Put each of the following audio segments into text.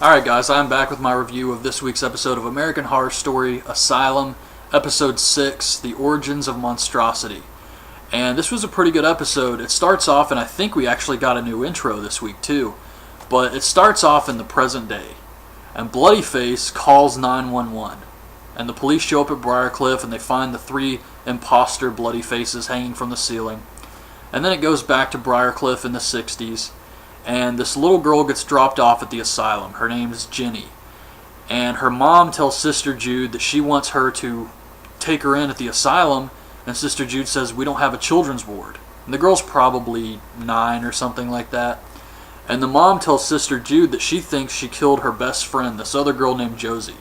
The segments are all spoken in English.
Alright guys, I'm back with my review of this week's episode of American Horror Story Asylum, Episode 6, The Origins of Monstrosity. And this was a pretty good episode. It starts off, and I think we actually got a new intro this week too, but it starts off in the present day. And Bloodyface calls 911. And the police show up at Briarcliff and they find the 3 imposter Bloody Faces hanging from the ceiling. And then it goes back to Briarcliff in the 60s. And this little girl gets dropped off at the asylum. Her name is Jenny. And her mom tells Sister Jude that she wants her to take her in at the asylum. And Sister Jude says, we don't have a children's ward. And the girl's probably 9 or something like that. And the mom tells Sister Jude that she thinks she killed her best friend, this other girl named Josie.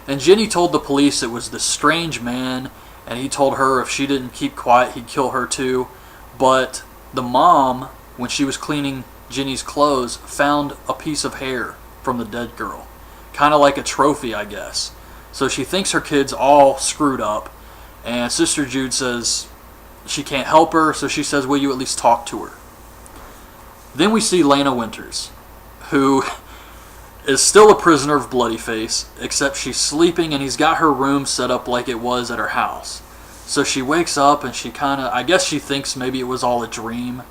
And Jenny told the police it was this strange man, and he told her if she didn't keep quiet, he'd kill her too. But the mom, when she was cleaning Jenny's clothes, found a piece of hair from the dead girl. Kind of like a trophy, I guess. So she thinks her kid's all screwed up, and Sister Jude says she can't help her, so she says, will you at least talk to her? Then we see Lena Winters, who is still a prisoner of Bloodyface, except she's sleeping and he's got her room set up like it was at her house. So she wakes up and she I guess she thinks maybe it was all a dream,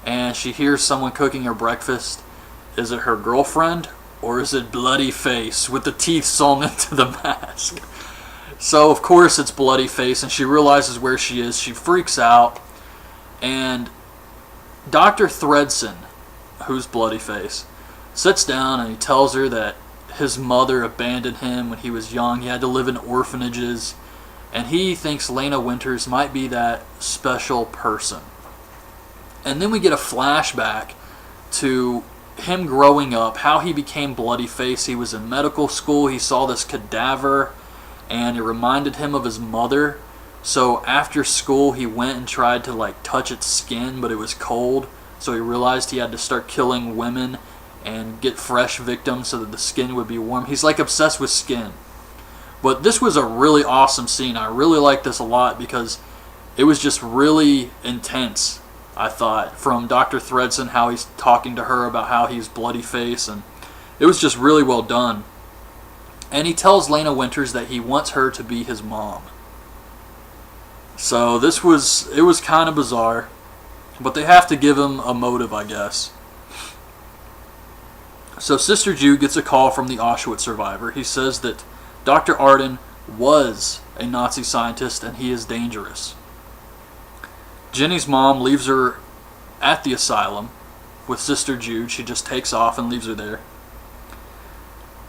and she hears someone cooking her breakfast. Is it her girlfriend, or is it Bloodyface with the teeth sewn into the mask? So of course it's Bloodyface, and she realizes where she is. She freaks out, and Dr. Thredson, who's Bloodyface, sits down and he tells her that his mother abandoned him when he was young. He had to live in orphanages, and he thinks Lena Winters might be that special person. And then we get a flashback to him growing up, how he became Bloodyface. He was in medical school, he saw this cadaver, and it reminded him of his mother. So after school he went and tried to touch its skin, but it was cold. So he realized he had to start killing women and get fresh victims so that the skin would be warm. He's obsessed with skin. But this was a really awesome scene. I really liked this a lot because it was just really intense, I thought, from Dr. Thredson, how he's talking to her about how he's Bloodyface, and it was just really well done. And he tells Lena Winters that he wants her to be his mom. So it was kind of bizarre, but they have to give him a motive, I guess. So Sister Jude gets a call from the Auschwitz survivor. He says that Dr. Arden was a Nazi scientist and he is dangerous. Jenny's mom leaves her at the asylum with Sister Jude. She just takes off and leaves her there.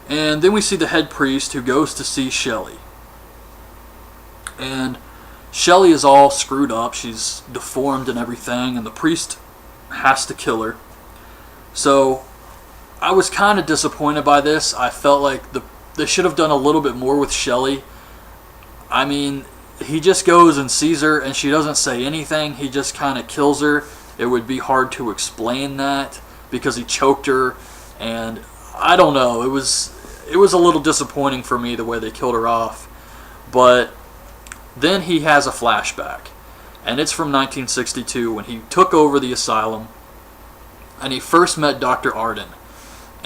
And then we see the head priest who goes to see Shelley. And Shelley is all screwed up. She's deformed and everything, and the priest has to kill her. So I was kind of disappointed by this. I felt like they should have done a little bit more with Shelley. I mean, he just goes and sees her and she doesn't say anything. He just kind of kills her. It would be hard to explain that because he choked her, and I don't know. It was a little disappointing for me the way they killed her off. But then he has a flashback, and it's from 1962 when he took over the asylum and he first met Dr. Arden.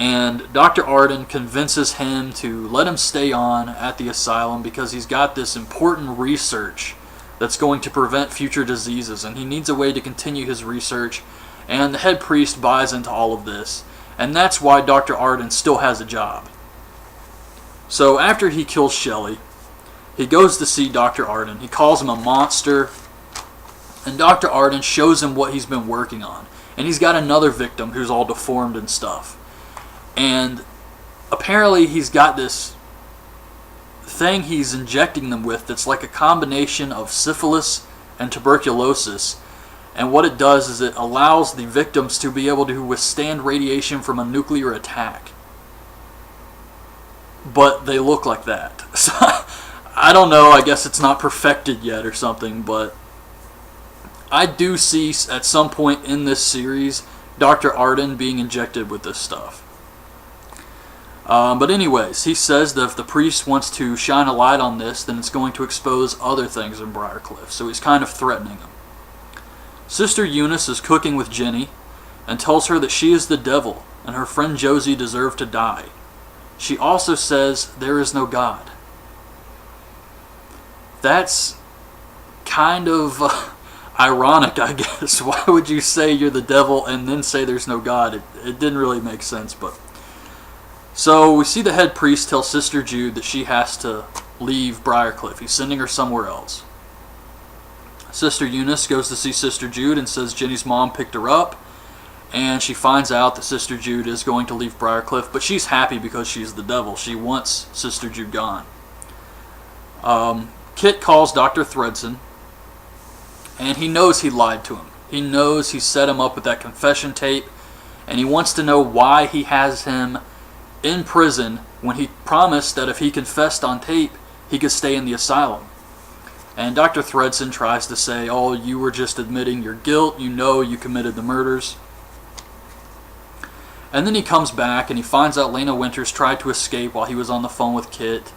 And Dr. Arden convinces him to let him stay on at the asylum because he's got this important research that's going to prevent future diseases, and he needs a way to continue his research, and the head priest buys into all of this, and that's why Dr. Arden still has a job. So after he kills Shelley, he goes to see Dr. Arden. He calls him a monster, and Dr. Arden shows him what he's been working on, and he's got another victim who's all deformed and stuff. And apparently he's got this thing he's injecting them with that's like a combination of syphilis and tuberculosis. And what it does is it allows the victims to be able to withstand radiation from a nuclear attack. But they look like that. So I don't know, I guess it's not perfected yet or something, but I do see at some point in this series Dr. Arden being injected with this stuff. But anyways, he says that if the priest wants to shine a light on this, then it's going to expose other things in Briarcliff. So he's kind of threatening him. Sister Eunice is cooking with Jenny and tells her that she is the devil and her friend Josie deserve to die. She also says there is no God. That's kind of ironic, I guess. Why would you say you're the devil and then say there's no God? It didn't really make sense. But so we see the head priest tell Sister Jude that she has to leave Briarcliff. He's sending her somewhere else. Sister Eunice goes to see Sister Jude and says Jenny's mom picked her up, and she finds out that Sister Jude is going to leave Briarcliff, but she's happy because she's the devil. She wants Sister Jude gone. Kit calls Dr. Thredson, and he knows he lied to him. He knows he set him up with that confession tape, and he wants to know why he has him in prison when he promised that if he confessed on tape, he could stay in the asylum. And Dr. Thredson tries to say, oh, you were just admitting your guilt, you know you committed the murders. And then he comes back and he finds out Lena Winters tried to escape while he was on the phone with Kit.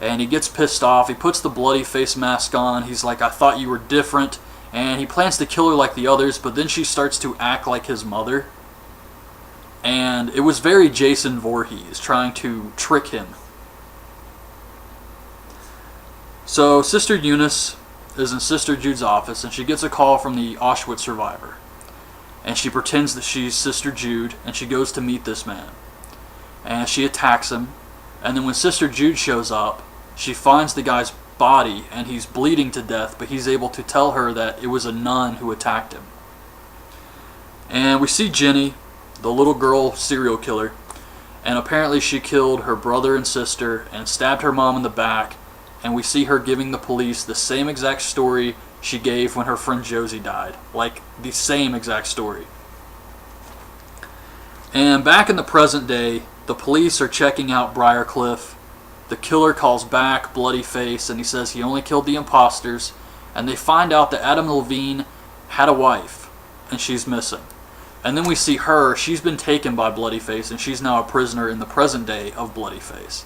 And he gets pissed off. He puts the bloody face mask on. He's like, I thought you were different. And he plans to kill her like the others, but then she starts to act like his mother. And it was very Jason Voorhees trying to trick him. So Sister Eunice is in Sister Jude's office, and she gets a call from the Auschwitz survivor. And she pretends that she's Sister Jude, and she goes to meet this man. And she attacks him. And then when Sister Jude shows up, she finds the guy's body, and he's bleeding to death, but he's able to tell her that it was a nun who attacked him. And we see Jenny, the little girl serial killer, and apparently she killed her brother and sister and stabbed her mom in the back, and we see her giving the police the same exact story she gave when her friend Josie died. Like, the same exact story. And back in the present day, the police are checking out Briarcliff. The killer calls back, bloody face, and he says he only killed the imposters. And they find out that Adam Levine had a wife, and she's missing. And then we see her, she's been taken by Bloodyface, and she's now a prisoner in the present day of Bloodyface.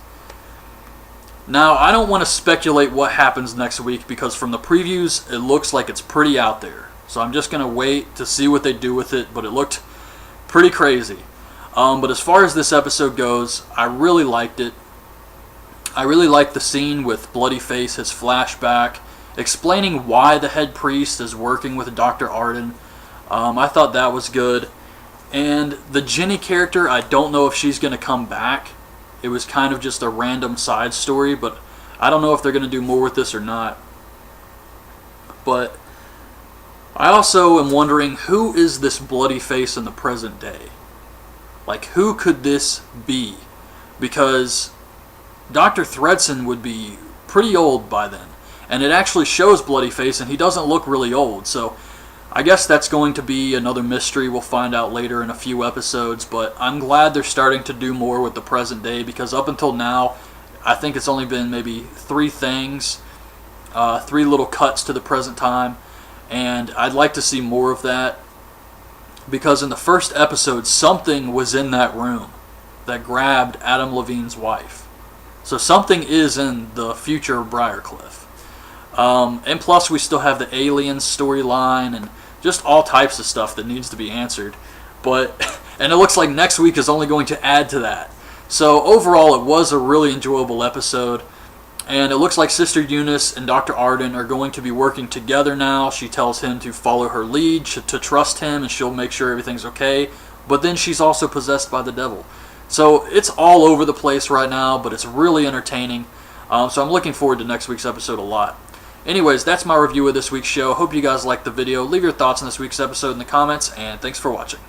Now, I don't want to speculate what happens next week, because from the previews, it looks like it's pretty out there. So I'm just going to wait to see what they do with it, but it looked pretty crazy. But as far as this episode goes, I really liked it. I really liked the scene with Bloodyface, his flashback, explaining why the head priest is working with Dr. Arden. I thought that was good. And the Jenny character, I don't know if she's going to come back. It was kind of just a random side story, but I don't know if they're going to do more with this or not. But I also am wondering, who is this Bloodyface in the present day? Like, who could this be? Because Dr. Thredson would be pretty old by then. And it actually shows Bloodyface, and he doesn't look really old. So I guess that's going to be another mystery we'll find out later in a few episodes. But I'm glad they're starting to do more with the present day, because up until now, I think it's only been maybe 3 things. 3 little cuts to the present time. And I'd like to see more of that. Because in the first episode, something was in that room that grabbed Adam Levine's wife. So something is in the future of Briarcliff. And plus we still have the aliens storyline and just all types of stuff that needs to be answered. And it looks like next week is only going to add to that. So overall, it was a really enjoyable episode. And it looks like Sister Eunice and Dr. Arden are going to be working together now. She tells him to follow her lead, to trust him, and she'll make sure everything's okay. But then she's also possessed by the devil. So it's all over the place right now, but it's really entertaining. So I'm looking forward to next week's episode a lot. Anyways, that's my review of this week's show. Hope you guys liked the video. Leave your thoughts on this week's episode in the comments, and thanks for watching.